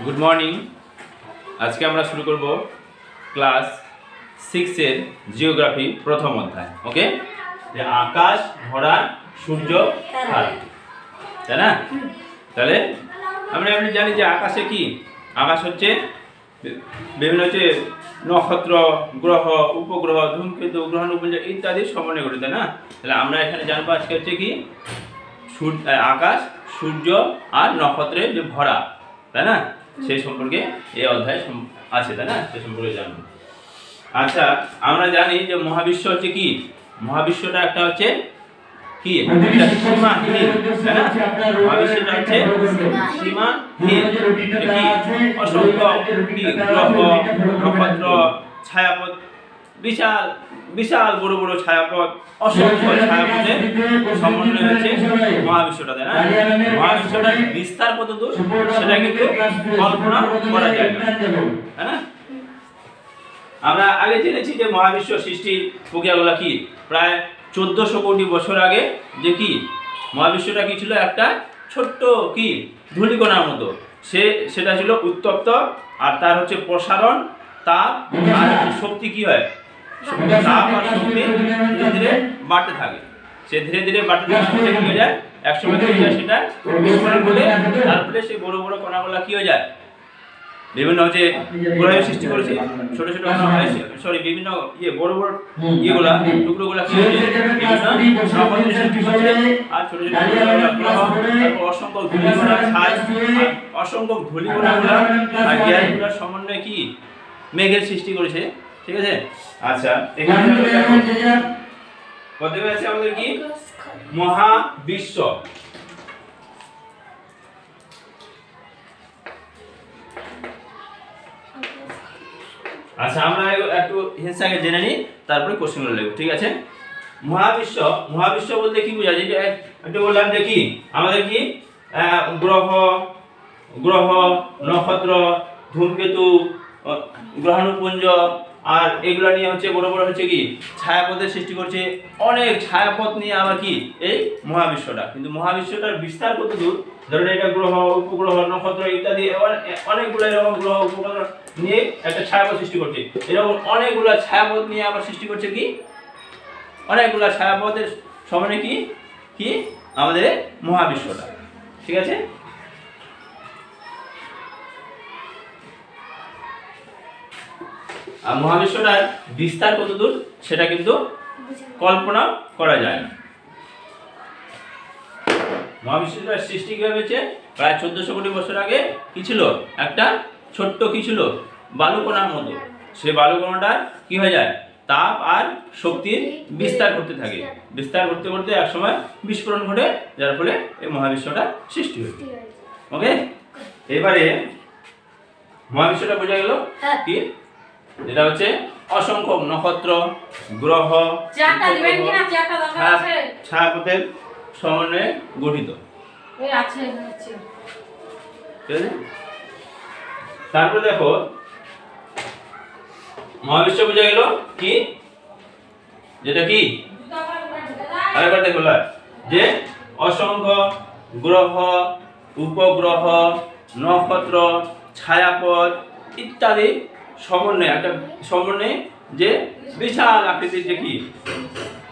Good morning. আজকে আমরা শুরু করব ক্লাস 6 এর জিওগ্রাফি প্রথম অধ্যায়। ওকে, যে আকাশ, ভরা, সূর্য, তারা, তাই না? তাহলে আমরা এমনি জানি যে আকাশে কি, আকাশ হচ্ছে বিভিন্ন হচ্ছে নক্ষত্র, গ্রহ, উপগ্রহ, ধূমকেতু, গ্রহাণুপুঞ্জ ইত্যাদি সমন্বয়ে গঠিত, তাই না? তাহলে আমরা এখানে জানবো আজকে হচ্ছে কি আকাশ, সূর্য আর নক্ষত্রের যে ভরা, তাই না, সেই সম্পর্কে এই অধ্যায় আছে, তাই না? সেই সম্পর্কে জানবো। আচ্ছা, আমরা জানি যে মহাবিশ্ব হচ্ছে কি, মহাবিশ্বটা একটা হচ্ছে কি, সীমাহীন, তাই না? মহাবিশ্বটা হচ্ছে সীমাহীন, অসংখ্য কি গ্রহ, নক্ষত্র, ছায়াপথ, বিশাল বিশাল বড় বড় ছায়াপথ, অসংখ্য ছায়াপথের সমন্বয় হচ্ছে মহাবিশ্বটা, তাই না? মহাবিশ্বটার বিস্তার কতদূর সেটা কিন্তু কল্পনা করা যায় না, তাই না? আমরা আগে জেনেছি যে মহাবিশ্ব সৃষ্টির প্রক্রিয়াগুলো কি, প্রায় 1400 কোটি বছর আগে যে কি মহাবিশ্বটা কি ছিল, একটা ছোট্ট কি ধূলিকণার মতো। সেটা ছিল উত্তপ্ত, আর তার হচ্ছে প্রসারণ, তাপ আর শক্তি কি হয়, তাপ আর শক্তি ধীরে ধীরে বাড়তে থাকে। সে ধীরে ধীরে বাড়তে থাকে, কি হয়ে যায়, একসময় কি হয়ে যায়, সেটা বিস্ফোরণ ঘটে, তারপরে সেই বড় বড় কণাগুলো কি হয়ে যায়, বিভিন্ন হচ্ছে গ্রহের সৃষ্টি করেছে, ছোট ছোট বিভিন্ন বড় বড় ইয়েগুলা টুকরোগুলা কি হয়েছে, বিভিন্ন নক্ষত্রের সৃষ্টি করছে, আর ছোট ছোট গ্রহ, তারপর অসংখ্য ধূলিকণা, ছাই, অসংখ্য ধূলিকণাগুলা আর গ্যাসগুলোর সমন্বয়ে কি মেঘের সৃষ্টি করেছে। ঠিক আছে? আচ্ছা, এখানে বলতে আছে আমাদের কি মহাবিশ্ব। আচ্ছা, আমরা একটু হিসাবে জেনে নিই, তারপরে কোশ্চেনগুলো লিখব। ঠিক আছে? মহাবিশ্ব, মহাবিশ্ব বলতে কি বোঝায়, যেটা একটু বললাম যে কি আমাদের কি গ্রহ, নক্ষত্র, ধূমকেতু, গ্রহাণুপুঞ্জ, আর এগুলো নিয়ে হচ্ছে বড় বড় হচ্ছে কি ছায়াপথের সৃষ্টি করছে। অনেক ছায়াপথ নিয়ে আবার কি এই মহাবিশ্বটা, কিন্তু মহাবিশ্বটার বিস্তার কত দূর, ধরুন এটা গ্রহ, উপগ্রহ, নক্ষত্র ইত্যাদি অনেকগুলো এরকম গ্রহ, উপগ্রহ নিয়ে একটা ছায়াপথ সৃষ্টি করছে। এরকম অনেকগুলা ছায়াপথ নিয়ে আবার সৃষ্টি করছে কি অনেকগুলা ছায়াপথের সমন্বয়ে কি কি আমাদের মহাবিশ্বটা। ঠিক আছে? আর মহাবিশ্বটার বিস্তার কতদূর সেটা কিন্তু কল্পনা করা যায় না। মহাবিশ্বটার সৃষ্টি কিভাবে হয়েছে, প্রায় 1400 কোটি বছর আগে কি ছিল, একটা ছোট্ট কি ছিল বালুকণার মতো। সেই বালুকণাটা কি হয়ে যায়, তাপ আর শক্তির বিস্তার করতে থাকে, বিস্তার করতে করতে একসময় বিস্ফোরণ ঘটে, যার ফলে এই মহাবিশ্বটা সৃষ্টি হয়েছে। ওকে, এবারে মহাবিশ্বটা বোঝা গেল কি, যেটা হচ্ছে অসংখ্য নক্ষত্র, গ্রহ, ছায়াপথের সমন্বয়ে গঠিত। তারপরে দেখো মহাবিশ্ব বোঝা গেল কি, যেটা কি আরেকবার দেখো যে অসংখ্য গ্রহ, উপগ্রহ, নক্ষত্র, ছায়াপথ ইত্যাদি সমন্বয়ে একটা সমন্বয়ে যে বিশাল আকৃতির যে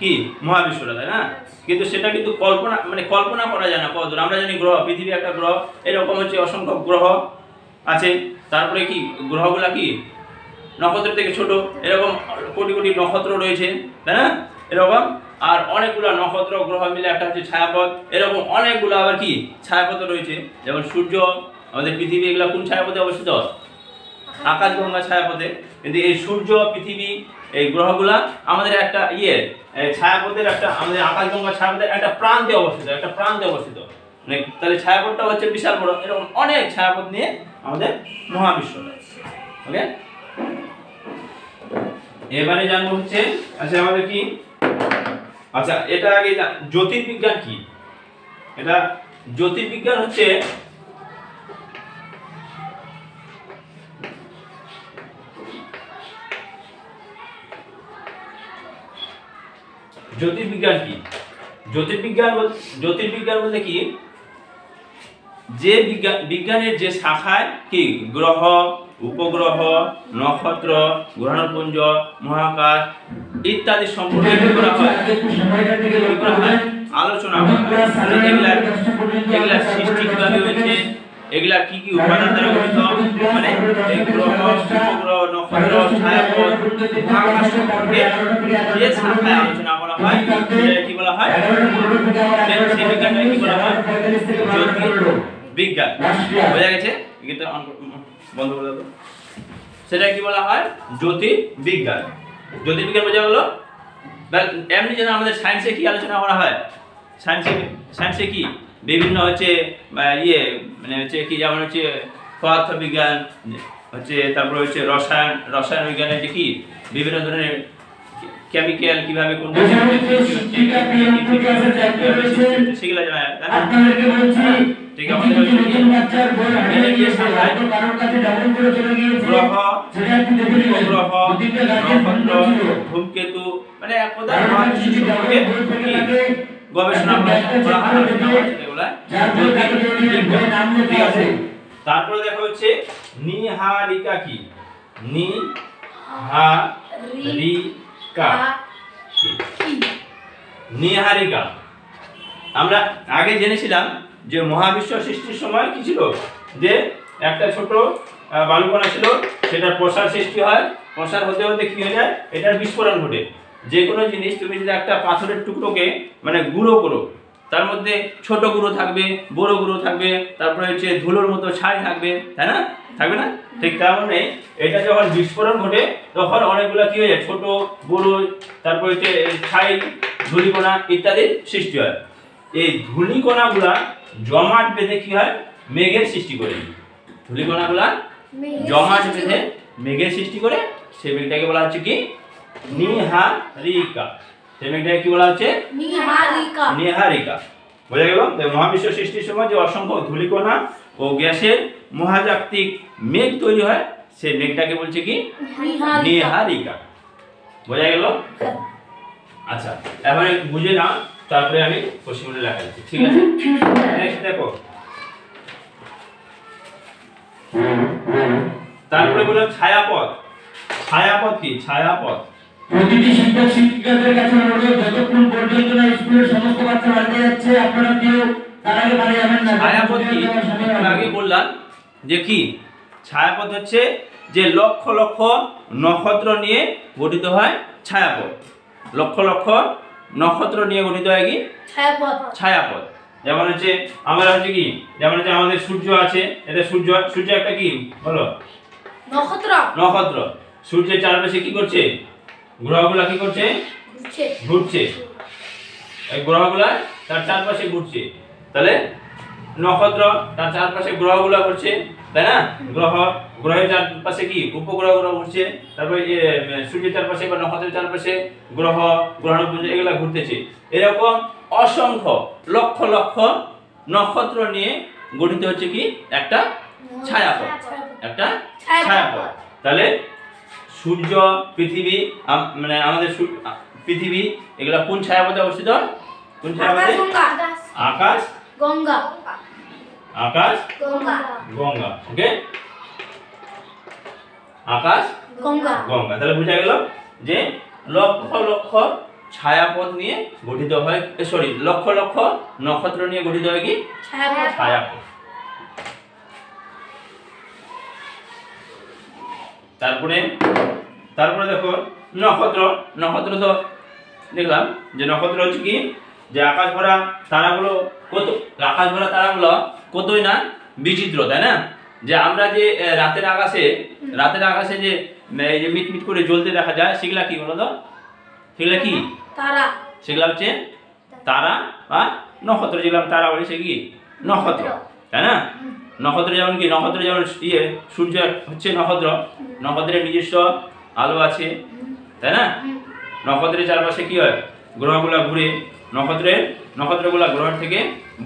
কি মহাবিশ্বটা, তাই না? কিন্তু সেটা কিন্তু কল্পনা করা যায় না কতদূর। আমরা জানি গ্রহ, পৃথিবী একটা গ্রহ, এরকম হচ্ছে অসংখ্য গ্রহ আছে। তারপরে কি গ্রহগুলা কি নক্ষত্রের থেকে ছোট, এরকম কোটি কোটি নক্ষত্র রয়েছে, তাই না? এরকম আর অনেকগুলো নক্ষত্র, গ্রহ মিলে একটা হচ্ছে ছায়াপথ। এরকম অনেকগুলো আবার কি ছায়াপথ রয়েছে, যেমন সূর্য, আমাদের পৃথিবী, এগুলো কোন ছায়াপথে অবস্থিত, আকাশগঙ্গা ছায়াপথে। কিন্তু এই সূর্য, পৃথিবী, এই গ্রহগুলা আমাদের একটা ছায়াপথের একটা, আমাদের আকাশগঙ্গা ছায়াপথের একটা প্রান্তে অবস্থিত, তাহলে ছায়াপথটা হচ্ছে বিশাল বড়। এরকম অনেক ছায়াপথ নিয়ে আমাদের মহাবিশ্বটা। ওকে, এবারে জানবো হচ্ছে আচ্ছা আমাদের কি, আচ্ছা এটা আগে জ্যোতির্বিজ্ঞান কি। এটা জ্যোতির্বিজ্ঞান হচ্ছে জ্যোতির্বিজ্ঞান কি, জ্যোতির্বিজ্ঞান বলতে কি, যে বিজ্ঞানের যে শাখায় কি গ্রহ, উপগ্রহ, নক্ষত্র, গ্রহাণুপুঞ্জ, মহাকাশ ইত্যাদি সম্পর্কে কি করা হয়, আলোচনা করা হয়। এগুলা সৃষ্টি কিভাবে হয়েছে, এগুলা কি কি উপাদান দ্বারা গঠিত, মানে এই গ্রহ, উপগ্রহ, নক্ষত্র, ছায়াপথ, মহাকাশ সম্পর্কে যে শাখায় আলোচনা করা হয় সেটা কি বলা হয়, সেই বিজ্ঞানকে কি বলা হয়, জ্যোতির্বিজ্ঞান। বোঝা গেছে? এটা বন্ধ করে দাও। সেটা কি বলা হয়, জ্যোতির্বিজ্ঞান। জ্যোতির্বিজ্ঞান বোঝা গেল। এমনি যেন আমাদের সায়েন্সে কি আলোচনা করা হয়, সায়েন্সে কি বিভিন্ন হচ্ছে মানে হচ্ছে কি, যেমন হচ্ছে পদার্থ বিজ্ঞান হচ্ছে, তারপরে হচ্ছে রসায়ন বিজ্ঞানের যে কি বিভিন্ন ধরনের কেমিক্যাল কিভাবে কোন সেগুলো জানা যায়, তাই না? ঠিক আমাদের গ্রহ, উপগ্রহ, নক্ষত্র, ধূমকেতু মানে এক কথায় মহাবিশ্ব সম্পর্কে গবেষণা করা হয়, এগুলা ঠিক আছে। তারপরে দেখা হচ্ছে নিহারিকা কি, নিহারিকা আমরা আগে জেনেছিলাম যে মহাবিশ্ব সৃষ্টির সময় কি ছিল, যে একটা ছোট বালুকণা ছিল, সেটার প্রসার সৃষ্টি হয়, প্রসার হতে হতে কি হয়ে যায়, এটার বিস্ফোরণ ঘটে। যে কোনো জিনিস তুমি যদি একটা পাথরের টুকরোকে মানে গুঁড়ো করো, তার মধ্যে ছোট গুঁড়ো থাকবে, বড় গুঁড়ো থাকবে, তারপরে হচ্ছে ধুলোর মতো ছাই থাকবে, তাই না? থাকবে না? ঠিক তেমনই এটা যখন বিস্ফোরণ ঘটে তখন অনেকগুলো কি হয়ে যায়, ছোট বড়, তারপরে হচ্ছে ছাই, ধূলিকণা ইত্যাদি সৃষ্টি হয়। এই ধূলিকণাগুলা জমাট বেঁধে কি হয়, মেঘের সৃষ্টি করে। ধূলিকণাগুলা জমাট বেঁধে মেঘের সৃষ্টি করে, সেই মেঘটাকে বলা হচ্ছে কি, নিহারিকা। সেই মেঘটাকে কি বলা হচ্ছে, নিহারিকা। বোঝা গেল? মহাবিশ্ব সৃষ্টির সময় যে অসংখ্য ধূলিকণা ও গ্যাসের মহাজাগতিক মেঘ তৈরি হয়, সেই মেঘটাকে বলছে কি, নিহারিকা। বোঝা গেল? আচ্ছা, এবারে বুঝে নাও, তারপরে আমি কোশ্চেনগুলো লেখা দিচ্ছি, ঠিক আছে? নেক্সট দেখো, তারপরে বললাম ছায়াপথ। ছায়াপথ কি, ছায়াপথ প্রতিটি শিক্ষক শিক্ষিকাদের কাছে অনুরোধ, যতক্ষণ পর্যন্ত না স্কুলের সমস্ত বাচ্চা বাড়িতে যাচ্ছে আপনারা কেউ তার আগে বাড়ি যাবেন না। ছায়াপথ কি, আগে বললাম যে কি, ছায়াপথ হচ্ছে যে লক্ষ লক্ষ নক্ষত্র নিয়ে গঠিত হয় ছায়াপথ। লক্ষ লক্ষ নক্ষত্র নিয়ে গঠিত হয় কি, ছায়াপথ। যেমন হচ্ছে আমরা হচ্ছে কি, যেমন হচ্ছে আমাদের সূর্য আছে, এটা সূর্য একটা কি বলো, নক্ষত্র। সূর্যের চারপাশে কি করছে, গ্রহগুলা কি করছে, ঘুরছে। এই গ্রহগুলা তার চারপাশে ঘুরছে, তাহলে নক্ষত্র তার চারপাশে গ্রহগুলা ঘুরছে, তাই না? গ্রহের চারপাশে কি উপগ্রহগুলো ঘুরছে, তারপরে সূর্যের চারপাশে বা নক্ষত্রের চারপাশে গ্রহাণুপুঞ্জ এগুলা ঘুরতেছে। এরকম অসংখ্য লক্ষ লক্ষ নক্ষত্র নিয়ে গঠিত হচ্ছে কি একটা ছায়াপথ, একটা ছায়াপথ। তাহলে সূর্য, পৃথিবী, মানে আমাদের পৃথিবী, এগুলা কোন ছায়াপথে অবস্থিত, কোন ছায়াপথে? আকাশ গঙ্গা, আকাশ গঙ্গা। ওকে, আকাশ গঙ্গা। তাহলে বোঝা গেল যে লক্ষ লক্ষ ছায়াপথ নিয়ে গঠিত হয়, লক্ষ লক্ষ নক্ষত্র নিয়ে গঠিত হয় কি, ছায়াপথ। তারপরে দেখো নক্ষত্র তো দেখলাম যে নক্ষত্র হচ্ছে কি, যে আকাশ ভরা তারাগুলো কতই না বিচিত্র, তাই না? যে আমরা যে রাতের আকাশে যে এই যে মিটমিট করে জ্বলতে দেখা যায়, সেগুলা কি বলো তো, সেগুলা কি, সেগুলা হচ্ছে তারা বা নক্ষত্র। যেগুলো তারা বলি সে কি নক্ষত্র, তাই না? নক্ষত্র যেমন কি, নক্ষত্র যেমন সূর্য হচ্ছে নক্ষত্র, নক্ষত্রের নিজস্ব আলো আছে, তাই না? নক্ষত্রের চারপাশে কি হয়, গ্রহগুলা ঘুরে, নক্ষত্রগুলা গ্রহের থেকে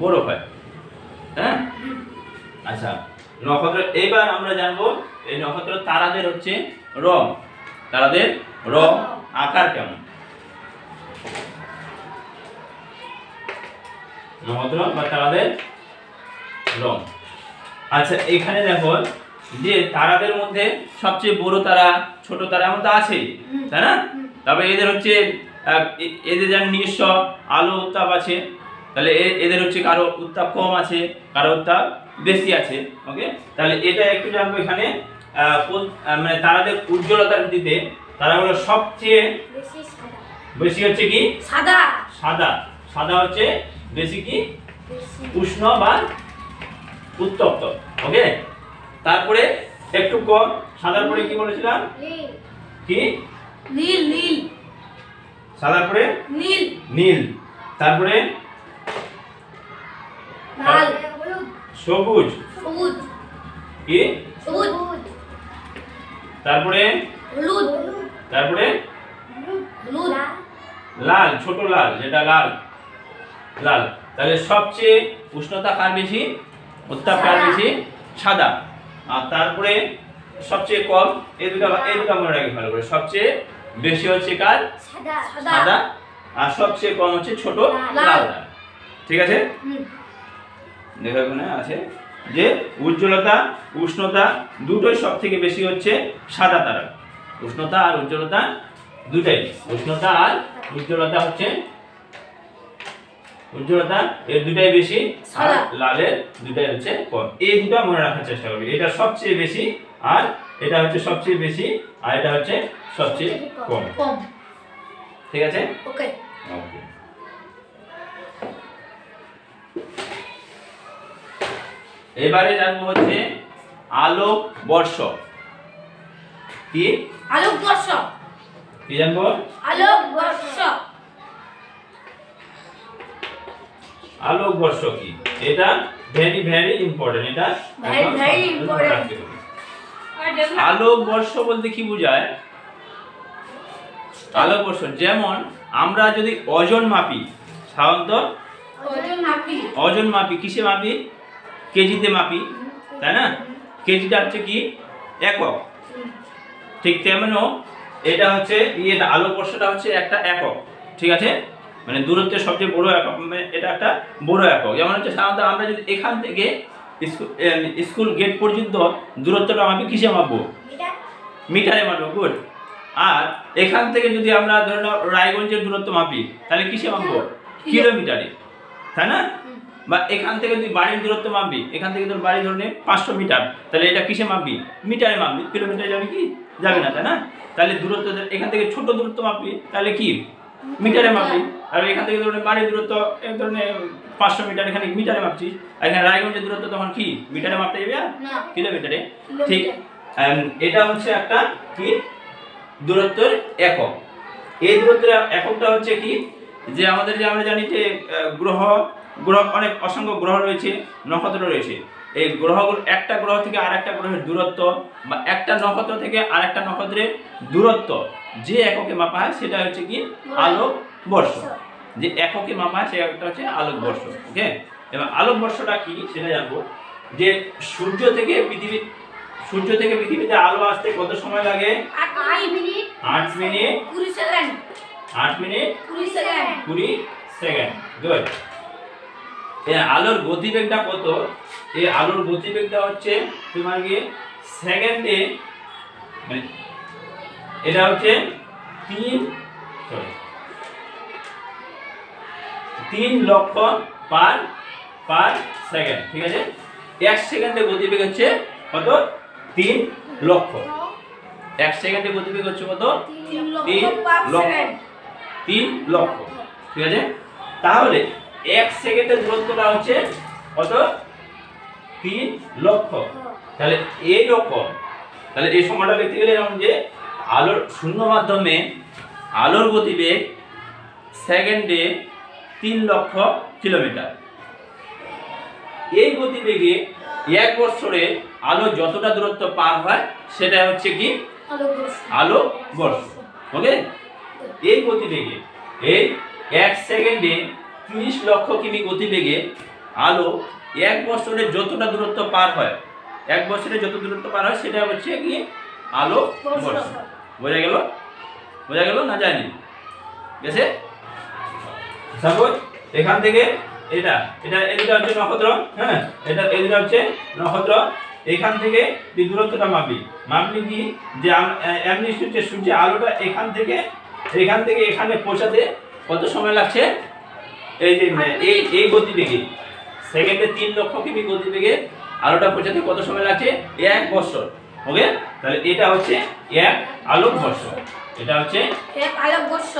বড় হয়, হ্যাঁ? আচ্ছা, নক্ষত্র এবার আমরা জানবো এই নক্ষত্র তারাদের হচ্ছে রং, তারাদের রং আকার কেমন। নক্ষত্র বা তারাদের রং আচ্ছা এখানে দেখো যে তারাদের মধ্যে সবচেয়ে বড় তারা ছোট তারা এমন তো আছেই, তাই না? তারপরে এদের হচ্ছে এদের যেন নিজস্ব আলো উত্তাপ আছে, তাহলে এদের হচ্ছে কারো উত্তাপ কম আছে, কারো উত্তাপ বেশি আছে। ওকে, তাহলে এটা একটু জানবো এখানে মানে তারাদের উজ্জ্বলতার ভিত্তিতে তারাগুলো সবচেয়ে বেশি হচ্ছে কি সাদা। সাদা, সাদা হচ্ছে বেশি কি উষ্ণ বা উত্তপ্ত। ওকে, তারপরে একটু কম সাদার পরে কি বলেছিলাম, কি নীল। নীল সাদার পরে নীল। নীল, তারপরে লাল। সবুজ, সবুজ। কি সবুজ। তারপরে হলুদ। তারপরে হলুদ। লাল, ছোট লাল, যেটা লাল লাল। তাহলে সবচেয়ে উষ্ণতা কার বেশি, উত্তাপ কার বেশি, সাদা। আর তারপরে সবচেয়ে কম, এই দুটো মনে রাখি ভালো করে, সবচেয়ে বেশি হচ্ছে কার সাদা। সাদা, আর সবচেয়ে কম হচ্ছে ছোট লাল। লাল। ঠিক আছে, দেখো এখানে আছে যে উজ্জ্বলতা উষ্ণতা দুটোই সব থেকে বেশি হচ্ছে সাদা তারা। উষ্ণতা আর উজ্জ্বলতা দুটাই, উষ্ণতা আর উজ্জ্বলতা হচ্ছে উজ্জ্বলতা এর দুটাই বেশি, আর লালের দুটাই হচ্ছে কম। এই দুটো মনে রাখার চেষ্টা করবে, এটা সবচেয়ে বেশি আর এটা হচ্ছে সবচেয়ে বেশি আর এটা হচ্ছে সবচেয়ে কম। ঠিক আছে, ওকে। ওকে। এবারে জানবো হচ্ছে আলোক বর্ষ কি, আলোক বর্ষ। কি জানবো, আলোক বর্ষ। আলোক বর্ষ কি, এটা ভেরি ভেরি ইম্পর্টেন্ট, এটা very important। আলোক বর্ষ বলতে কি বোঝায়, আলোক বর্ষ যেমন আমরা যদি ওজন মাপি, সাধারণত ওজন মাপি কিসে মাপি, কেজিতে মাপি, তাই না? কেজিটা হচ্ছে কি একক, ঠিক তেমনও এটা হচ্ছে এটা আলোক বর্ষটা হচ্ছে একটা একক। ঠিক আছে, মানে দূরত্বের সবচেয়ে বড় একক, মানে এটা একটা বড় একক। যেমন হচ্ছে সাধারণত আমরা যদি এখান থেকে স্কুল গেট পর্যন্ত দূরত্বটা মাপি কিসে মাপবো, মিটারে মাপবো। গুড। আর এখান থেকে যদি আমরা ধরে নাও রায়গঞ্জের দূরত্ব মাপি তাহলে কিসে মাপবো, কিলোমিটারে, তাই না? বা এখান থেকে তুই বাড়ির দূরত্ব মাপবি, এখান থেকে তোর বাড়ি ধরে 500 মিটার, তাহলে এটা কিসে মাপবি, মিটারে মাপবি। কিলোমিটারে যাবে কি, যাবে না, তাই না? তাহলে দূরত্ব এখান থেকে ছোট দূরত্ব মাপবি তাহলে কি মিটারে মাপবি। আর এখান থেকে ধরে বাড়ির দূরত্ব এই ধরনের 500 মিটার, এখানে মিটারে মাপছিস। আর এখানে রায়গঞ্জের দূরত্ব তখন কি মিটারে মাপতে যাবে, কিলোমিটারে। ঠিক, এটা হচ্ছে একটা কি দূরত্বের একক। এই দূরত্বের এককটা হচ্ছে কি, যে আমাদের যে আমরা জানি যে গ্রহ অনেক অসংখ্য গ্রহ রয়েছে, নক্ষত্র রয়েছে। এই গ্রহগুলো একটা গ্রহ থেকে আরেকটা গ্রহের দূরত্ব বা একটা নক্ষত্র থেকে আরেকটা নক্ষত্রের দূরত্ব যে এককে মাপা হয় সেটা হচ্ছে কি আলোক বর্ষ। যে এককে মাপা হয় সেটা হচ্ছে আলোক বর্ষ। ওকে, এবার আলোক বর্ষটা কি সেটা জানবো। যে সূর্য থেকে পৃথিবীতে আলো আসতে কত সময় লাগে, 8 minute 8 minute 20 second. 8 minute 20 second. 20 second. Good. এই আলোর গতিবেগটা কত, এই আলোর গতিবেগটা হচ্ছে তোমার কি সেকেন্ডে, মানে এটা হচ্ছে 3 লক্ষ পার সেকেন্ড। ঠিক আছে, 1 সেকেন্ডে গতিবেগ হচ্ছে কত, 3 লক্ষ। 1 সেকেন্ডে গতিবেগ হচ্ছে কত, 3 3 লক্ষ পার লক্ষ। সেকেন্ড। 3 লক্ষ। ঠিক আছে, তাহলে 1 সেকেন্ডের দূরত্বটা হচ্ছে কত, 3 লক্ষ। তাহলে এই রকম, তাহলে এই সময়টা লিখতে গেলে এরকম যে আলোর শূন্য মাধ্যমে আলোর গতিবেগ সেকেন্ডে 3 লক্ষ কিলোমিটার। এই গতিবেগে 1 বছরে আলো যতটা দূরত্ব পার হয় সেটা হচ্ছে কি আলোক বর্ষ। ওকে, এই গতিবেগে এই 1 সেকেন্ডে 30 লক্ষ কিমি গতিবেগে আলো 1 বছরে যতটা দূরত্ব পার হয়, 1 বছরে যত দূরত্ব পার হয় সেটা হচ্ছে কি আলোক বর্ষ। বোঝা গেল না যায়নি? গেছে? সাপোজ এখান থেকে এটা এটা এদিকে হচ্ছে নক্ষত্র, হ্যাঁ এটা এদিকে হচ্ছে নক্ষত্র। এখান থেকে তুই দূরত্বটা মাপবি, মাপলি কি যে এমনি সূর্যের আলোটা এখান থেকে এখানে পৌঁছাতে কত সময় লাগছে? এই যে এই গতিবেগে সেকেন্ডে 3 লক্ষ কিমি গতিবেগে আলোটা পৌঁছাতে কত সময় লাগছে? 1 বছর। ওকে, তাহলে এটা হচ্ছে 1 আলোক বর্ষ। এটা হচ্ছে 1 আলোক বর্ষ।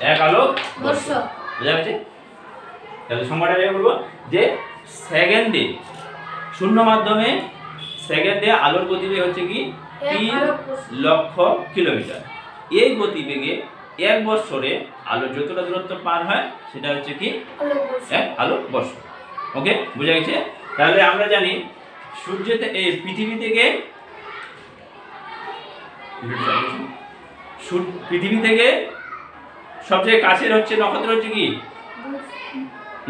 1 আলোক বর্ষ, বুঝা গেছে? তাহলে সংখ্যাটা বের করব যে সেকেন্ডে শূন্য মাধ্যমে সেকেন্ডে আলোর গতিবেগ হচ্ছে কি 3 লক্ষ কিলোমিটার। এই গতিবেগে 1 বছরে আলো যতটা দূরত্ব পার হয় সেটা হচ্ছে কি 1 আলোক বর্ষ। ওকে, বুঝা গেছে? তাহলে আমরা জানি সূর্যতে এই পৃথিবী থেকে সবচেয়ে কাছের হচ্ছে নক্ষত্র হচ্ছে কি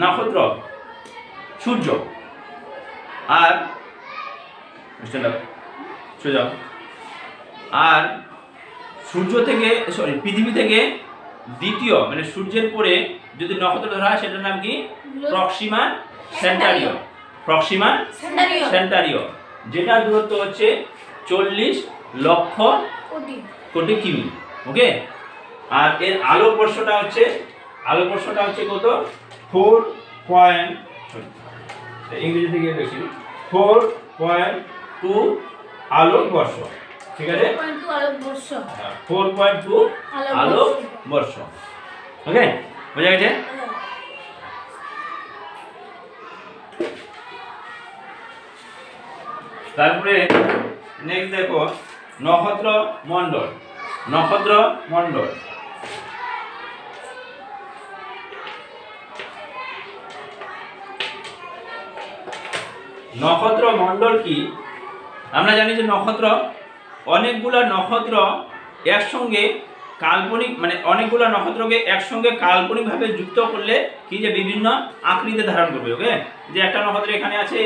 নক্ষত্র সূর্য। আর আর সূর্য থেকে পৃথিবী থেকে দ্বিতীয় মানে সূর্যের পরে যদি নক্ষত্র ধরা হয় সেটার নাম কি প্রক্সিমা সেন্টারিও। প্রক্সিমা সেন্টারিও, যেটা দূরত্ব হচ্ছে 40 লক্ষ কোটি কিমি। ওকে, আর এর আলোক বর্ষটা হচ্ছে কত? 4. ইংরেজি থেকে দেখি 4.2 আলোক বর্ষ। ঠিক আছে, 4.2 আলোক বর্ষ। ওকে, বুঝা গেছে? তারপরে নেক্সট দেখো নক্ষত্র মণ্ডল। নক্ষত্র মণ্ডল নক্ষত্র মণ্ডল কি? আমরা জানি যে নক্ষত্র অনেকগুলা নক্ষত্র একসঙ্গে কাল্পনিক মানে অনেকগুলা নক্ষত্রকে একসঙ্গে কাল্পনিকভাবে যুক্ত করলে কি যে বিভিন্ন আকৃতি ধারণ করবে। ওকে, যে একটা নক্ষত্র এখানে আছে,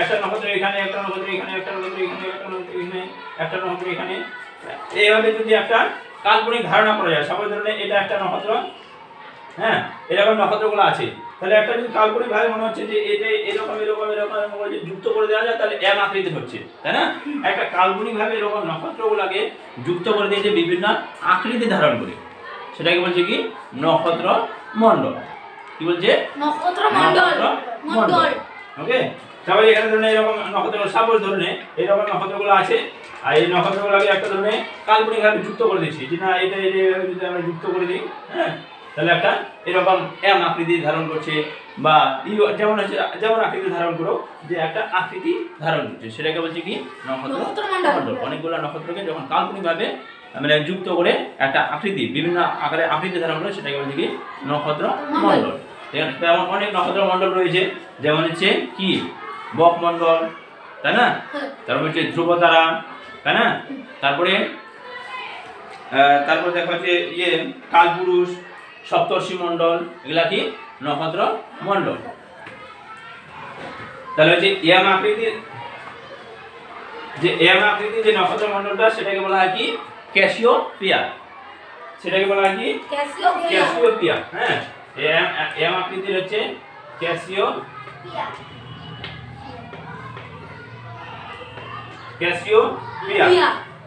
একটা নক্ষত্র এখানে, একটা নক্ষত্র এখানে, একটা নক্ষত্র এখানে, একটা নক্ষত্র এখানে, একটা নক্ষত্র এখানে, এইভাবে যদি একটা কাল্পনিক ধারণা করা যায়, সবাই ধরনের এটা একটা নক্ষত্র, হ্যাঁ এরকম নক্ষত্রগুলো আছে, তাহলে একটা যদি কাল্পনিক ভাবে মনে হচ্ছে যে এটা এরকম এরকম এরকম যদি যুক্ত করে দেওয়া যায় তাহলে এম আকৃতির হচ্ছে, তাই না? একটা কাল্পনিক ভাবে এরকম নক্ষত্রগুলোকে যুক্ত করে দিয়ে যে বিভিন্ন আকৃতি ধারণ করে সেটাকে বলছে কি নক্ষত্র মণ্ডল। কি বলছে? নক্ষত্র মণ্ডল। মণ্ডল। ওকে, সবাই এখানে ধরনের এরকম নক্ষত্র সাপোজ ধরনের এরকম নক্ষত্রগুলো আছে, আর এই নক্ষত্রগুলোকে একটা ধরনের কাল্পনিক ভাবে যুক্ত করে দিচ্ছি যে না এটা এইভাবে যদি আমরা যুক্ত করে দিই, হ্যাঁ তাহলে একটা এরকম এম আকৃতি ধারণ করছে, বা যেমন হচ্ছে যেমন আকৃতি ধারণ করো যে একটা আকৃতি ধারণ করছে, সেটাকে বলছে কি নক্ষত্র মণ্ডল। অনেকগুলো নক্ষত্রকে যখন কাল্পনিক ভাবে মানে যুক্ত করে একটা আকৃতি বিভিন্ন আকারে আকৃতি ধারণ করে সেটাকে বলছে কি নক্ষত্র মণ্ডল। তেমন অনেক নক্ষত্র মণ্ডল রয়েছে, যেমন হচ্ছে কি বকমণ্ডল, তাই না? তারপর হচ্ছে ধ্রুবতারা, তাই না? তারপরে দেখা হচ্ছে কালপুরুষ, সপ্তর্ষি মণ্ডল, এগুলা কি নক্ষত্র মণ্ডল। তাহলে হচ্ছে এম আকৃতির যে নক্ষত্র মণ্ডলটা সেটাকে বলা হয় কি ক্যাসিওপিয়া। সেটাকে বলা হয় কি ক্যাসিওপিয়া। হ্যাঁ, এম আকৃতির হচ্ছে ক্যাসিওপিয়া।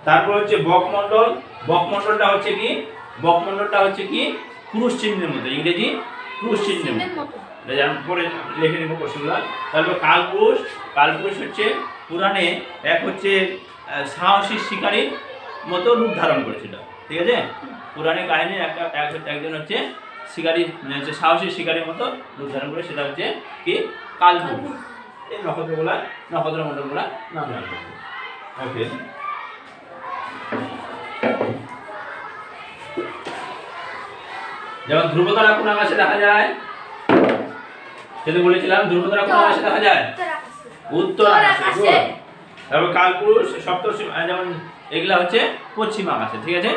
তারপর হচ্ছে বকমণ্ডল। বকমণ্ডলটা হচ্ছে কি ক্রুশ চিহ্নের মতো, ইংরেজি ক্রুশ চিহ্নের মতো, পরে লিখে নেব কোশ্চেনগুলো। তারপর কালপুরুষ। কালপুরুষ হচ্ছে পুরাণে এক হচ্ছে সাহসী শিকারীর মতো রূপ ধারণ করেছিল, ঠিক আছে? পুরাণে কাহিনী একজন হচ্ছে শিকারী মানে হচ্ছে সাহসী শিকারীর মতো রূপ ধারণ করে, সেটা হচ্ছে কি কালপুরুষ। এই নক্ষত্র মণ্ডলগুলা নাম রাখবে। ওকে, যেমন ধ্রুবতারা কোন আকাশে দেখা যায়? যেটা বলেছিলাম ধ্রুবতারা কোন আকাশে দেখা যায়? উত্তর আকাশে। তারপর কালপুরুষ, সপ্তর্ষি যেমন এগুলা হচ্ছে পশ্চিম আকাশে, ঠিক আছে?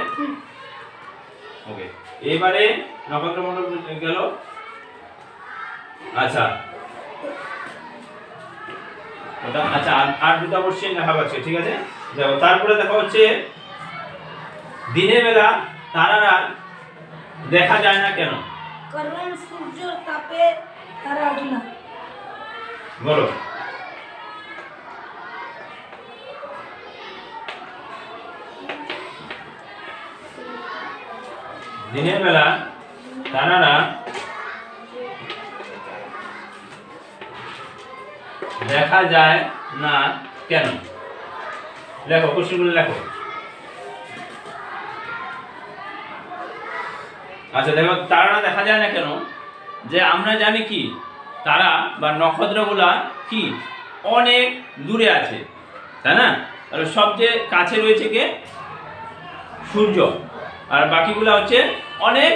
ওকে, এবারে নক্ষত্র মণ্ডল গেল। আচ্ছা ওটা আচ্ছা আর দুটো কোশ্চেন দেখা আছে, ঠিক আছে? দেখো তারপরে দেখা হচ্ছে দিনের বেলা তারারা দেখা যায় না কেন? কারণ সূর্যের তাপে তারা ওঠে না। বলো। দিনের বেলা তারারা দেখা যায় না কেন? লেখো, কোশ্চেনগুলো লেখো। আচ্ছা দেখো, তারা দেখা যায় না কেন? যে আমরা জানি কি তারা বা নক্ষত্রগুলা কি অনেক দূরে আছে, তাই না? তাহলে সবচেয়ে কাছে রয়েছে কে? সূর্য। আর বাকিগুলো হচ্ছে অনেক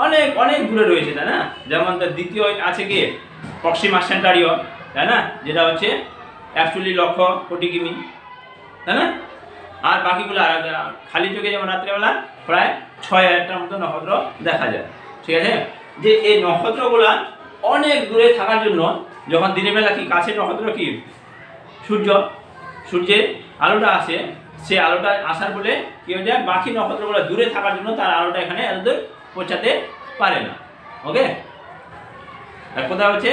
অনেক অনেক দূরে রয়েছে, তাই না? যেমন তার দ্বিতীয় আছে কি প্রক্সিমা সেন্টারিও, তাই না, যেটা হচ্ছে 41 লক্ষ কোটি কিমি, তাই না? আর বাকিগুলো খালি চোখে যেমন রাত্রেবেলা প্রায় 6000টার মতো নক্ষত্র দেখা যায়, ঠিক আছে? যে এই নক্ষত্রগুলা অনেক দূরে থাকার জন্য যখন দিনের বেলা কি কাছে নক্ষত্র কি সূর্য, সূর্যের আলোটা আসে, সেই আলোটা আসার ফলে কি হয়ে যায়, বাকি নক্ষত্রগুলো দূরে থাকার জন্য তার আলোটা এখানে এতদূর পৌঁছাতে পারে না। ওকে, আর কথা হচ্ছে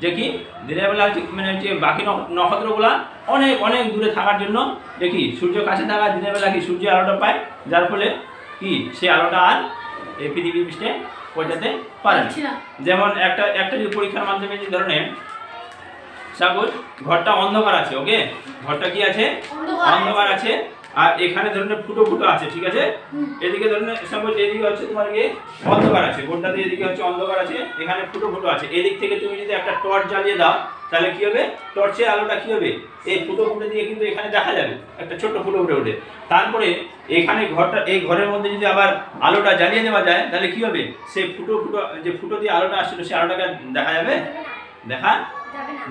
যে কি দিনের বেলা হচ্ছে মানে হচ্ছে বাকি নক্ষত্রগুলা অনেক অনেক দূরে থাকার জন্য দেখি সূর্য কাছে থাকা দিনের বেলা কি সূর্যের আলোটা পায়, যার ফলে কি সেই আলোটা আর এই পৃথিবী পৃষ্ঠে পৌঁছাতে পারে না। যেমন একটা যদি পরীক্ষার মাধ্যমে যে ধরনের সাপোজ ঘরটা অন্ধকার আছে, ওকে, ঘরটা কি আছে? অন্ধকার আছে, আর এখানে ধরনের ফুটো ফুটো আছে, ঠিক আছে? এদিকে ধরনের সাপোজ এদিকে হচ্ছে তোমার কি অন্ধকার আছে, ঘরটাতে এদিকে হচ্ছে অন্ধকার আছে, এখানে ফুটো ফুটো আছে। এদিক থেকে তুমি যদি একটা টর্চ জ্বালিয়ে দাও তাহলে কি হবে, টর্চের আলোটা কি হবে, এই ফুটো ফুটো দিয়ে কিন্তু এখানে দেখা যাবে, একটা ছোট্ট ফুটো ফুটে ওঠে। তারপরে এখানে ঘরটা, এই ঘরের মধ্যে যদি আবার আলোটা জ্বালিয়ে দেওয়া যায় তাহলে কি হবে, সেই ফুটো ফুটো যে ফুটো দিয়ে আলোটা আসছিল সেই আলোটাকে দেখা যাবে? দেখা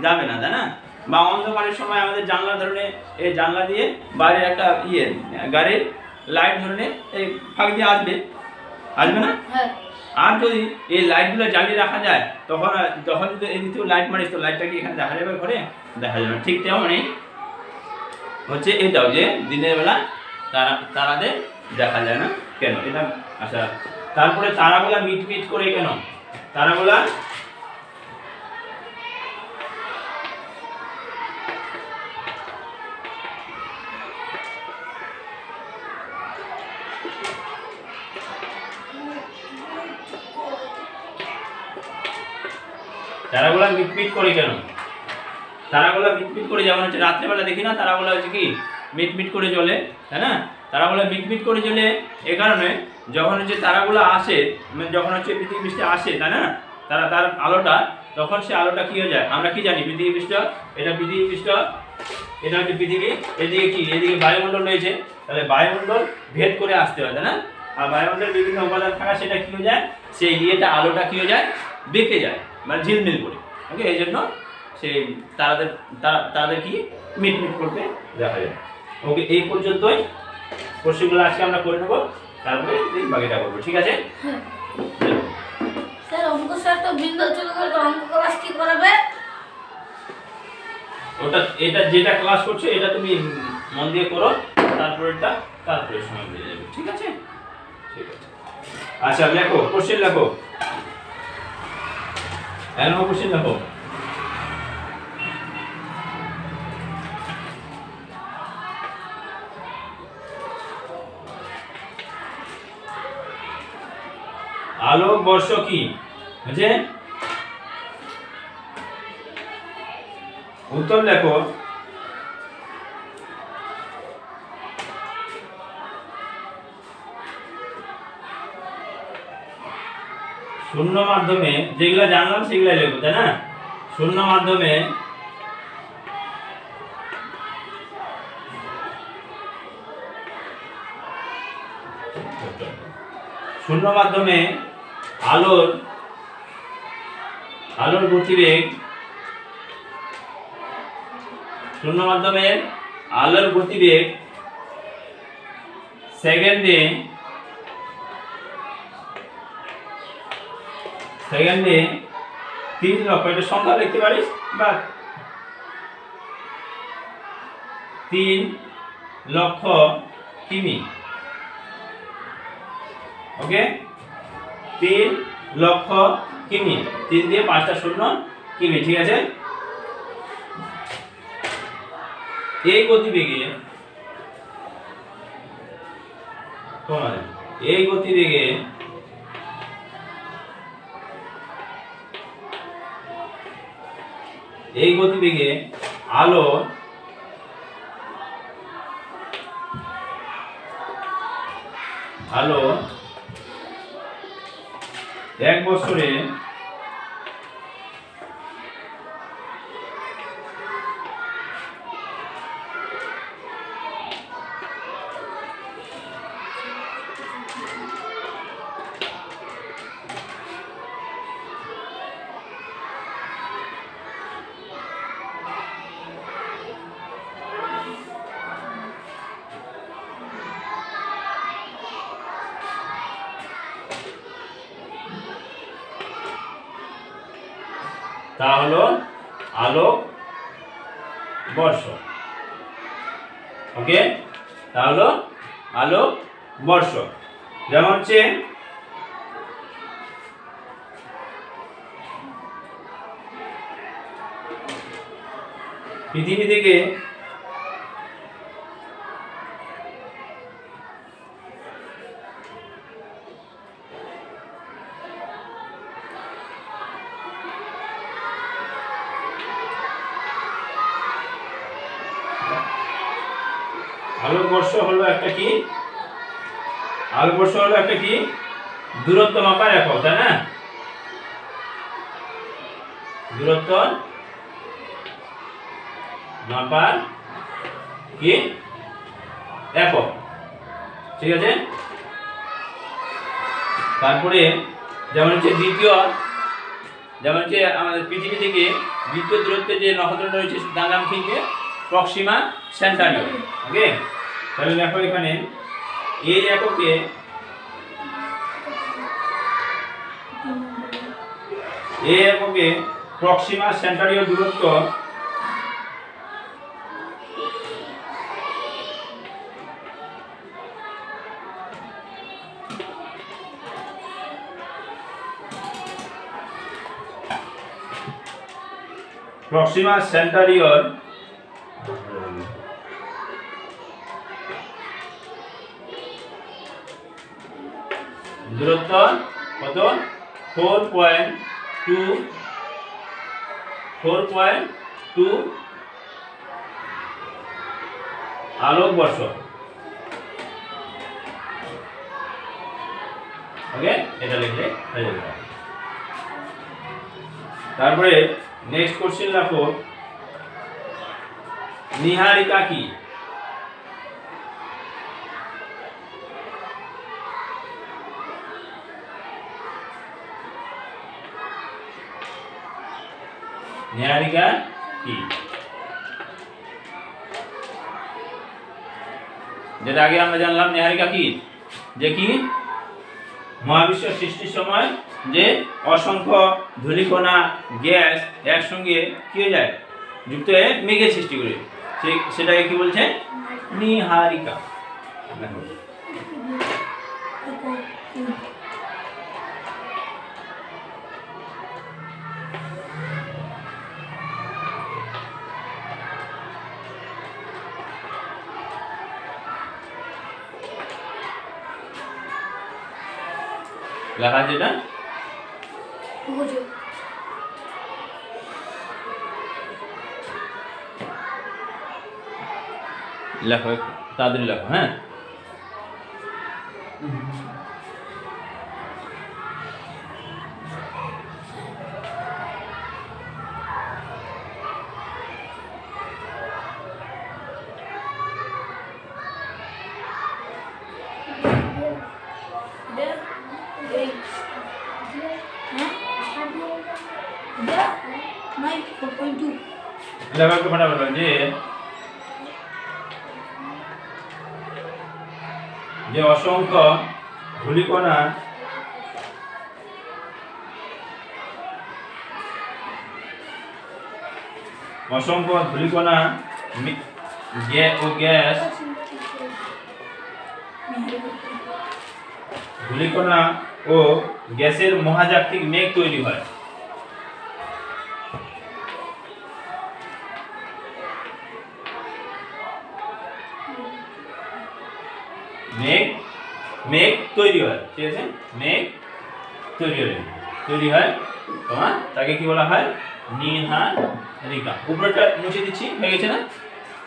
যাবে না, তাই না? বা অন্ধকারের সময় আমাদের জানলা ধরনের এই জানলা দিয়ে বাইরের একটা গাড়ির লাইট ধরনের এই ফাঁক দিয়ে আসবে না? আর যদি এই লাইটগুলো জ্বালিয়ে রাখা যায় তখন যদি এই দ্বিতীয় লাইট মারিস তো লাইটটা কি এখানে দেখা যাবে? ঘরে দেখা যাবে না। ঠিক তেমনই হচ্ছে এটাও, যে দিনের বেলা তারাদের দেখা যায় না কেন, এটা। আচ্ছা, তারপরে তারাগুলা মিটমিট করে কেন? তারাগুলা তারাগুলা মিটমিট করে কেন? তারাগুলা মিটমিট করে, যেমন হচ্ছে রাত্রেবেলা দেখি না তারাগুলা হচ্ছে কি মিটমিট করে জ্বলে, তাই না? তারাগুলা মিটমিট করে জ্বলে এই কারণে যখন হচ্ছে তারাগুলা আসে, যখন হচ্ছে পৃথিবী পৃষ্ঠে আসে, তাই না, তার আলোটা, তখন সে আলোটা কি হয়ে যায়, আমরা কি জানি পৃথিবী পৃষ্ঠ, এটা পৃথিবী পৃষ্ঠ, এটা হচ্ছে পৃথিবী, এদিকে কি, এদিকে বায়ুমণ্ডল রয়েছে, তাহলে বায়ুমণ্ডল ভেদ করে আসতে হয়, তাই না? আর বায়ুমণ্ডলের বিভিন্ন উপাদান থাকা সেটা কি হয়ে যায়, সেই আলোটা কি হয়ে যায়, বেঁকে যায়, মানে ঝিলমিল করে। ওকে, এই জন্য সেই তারাদের কি মিটমিট করতে দেখা যায়। ওকে, এই পর্যন্তই প্রশ্নগুলো আজকে আমরা করে নেবো, তারপরে বাকিটা করবো, ঠিক আছে? স্যার অঙ্ক স্যার তো বিন্দু চলে গেল, অঙ্ক ক্লাস কি করাবে? এটা যেটা ক্লাস করছো এটা তুমি মন দিয়ে করো, তারপরেরটা তারপরে সময় বেরিয়ে যাবে, ঠিক আছে? ঠিক আছে। আচ্ছা, লেখো, কোশ্চেন লেখো, কোশ্চেন লেখো। আলোক বর্ষ কি? বুঝে উত্তর লেখো। শূন্য মাধ্যমে যেগুলো জানলাম সেগুলো লেখো, তাই না? শূন্য মাধ্যমে আলোর গতিবেগ, শূন্য মাধ্যমে আলোর গতিবেগ সেকেন্ডে 3 লক্ষ, এটা সংখ্যা লিখতে পারিস, বা 3 লক্ষ কিমি। ওকে, 3 লক্ষ কিমি, 3 দিয়ে 5টা শূন্য কিমি, ঠিক আছে। এই গতিবেগে আলো 1 বছরে তা হলো আলোক বর্ষ। ওকে, তা হলো আলোক বর্ষ। যেমন হচ্ছে পৃথিবী থেকে আলোকবর্ষ হলো একটা কি, দূরত্ব মাপার একক, তাই না? দূরত্ব মাপার কি একক, ঠিক আছে। তারপরে যেমন হচ্ছে আমাদের পৃথিবী থেকে দ্বিতীয় দূরত্বে যে নক্ষত্রটা রয়েছে তার নাম কি, প্রক্সিমা সেন্টারিও। ওকে, তাহলে দেখো এখানে এই এককে প্রক্সিমা সেন্টারিও দূরত্ব দূরত্ব কত, 4.2 আলোকবর্ষ। ওকে, এটা লিখলে হয়ে যাবে। তারপরে নেক্সট কোশ্চেন রাখো, নীহারিকা কি? নীহারিকা কি? যেটা আগে আমরা জানলাম, নীহারিকা কি, যে কি মহাবিশ্ব সৃষ্টির সময় যে অসংখ্য ধূলিকণা গ্যাস একসঙ্গে কি হয়ে যায়, যুক্ত হয়ে মেঘের সৃষ্টি করে, সেটাকে কি বলছে, নীহারিকা। লেখা যেটা লেখো, তাড়াতাড়ি লেখো। হ্যাঁ, যে অসংখ্য ধূলিকণা ও গ্যাসের মহাজাগতিক মেঘ তৈরি হয়। মেঘ তৈরি হয়, ঠিক আছে, মেঘ তৈরি হয় তোমার, তাকে কি বলা হয়? নীহারিকা। উপরটা মুছে দিচ্ছি, হয়ে গেছে না?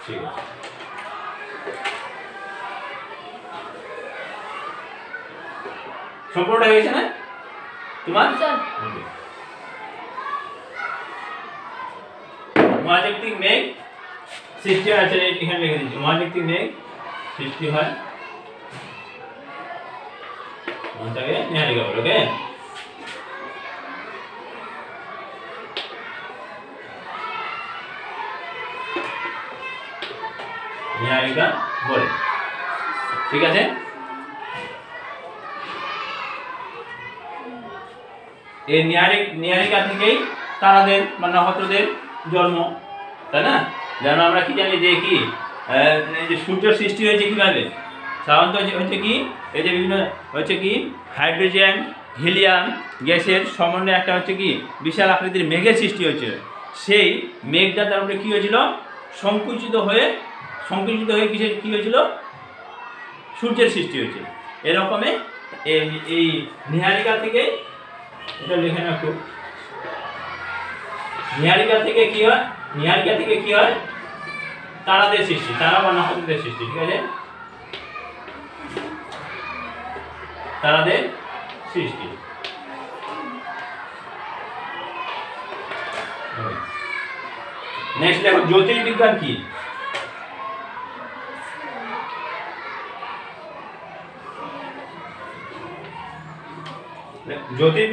ঠিক আছে। সম্পূর্ণটা হয়ে গেছে না তোমার? মহাজাগতিক মেঘ সৃষ্টি হয়, আচ্ছা এখানে লিখে দিচ্ছি, মহাজাগতিক মেঘ সৃষ্টি হয়, তাকে নীহারিকা বলে। ওকে, নীহারিকা বলে, ঠিক আছে। এই নীহারিকা থেকেই তারাদের বা নক্ষত্রদের জন্ম, তাই না? যেন আমরা কি জানি যে কি এই যে সূর্য সৃষ্টি হয়েছে কিভাবে? সাধারণত হচ্ছে কি, এই যে বিভিন্ন হচ্ছে কি হাইড্রোজেন হিলিয়াম গ্যাসের সমন্বয়ে একটা হচ্ছে কি বিশাল আকৃতির মেঘের সৃষ্টি হয়েছিল। সেই মেঘটা তারপরে কি হয়েছিল? সংকুচিত হয়ে কিসের কি হয়েছিল? সূর্যের সৃষ্টি হয়েছিল। এরকমে এই নীহারিকা থেকে, এটা লিখে না একটু, নীহারিকা থেকে কি হয়? তারাদের সৃষ্টি, তারা বা নক্ষত্রদের সৃষ্টি, ঠিক আছে, তারাদের সৃষ্টি। নেক্সট দেখো জ্যোতির্বিজ্ঞান কি? জ্যোতির্বিজ্ঞান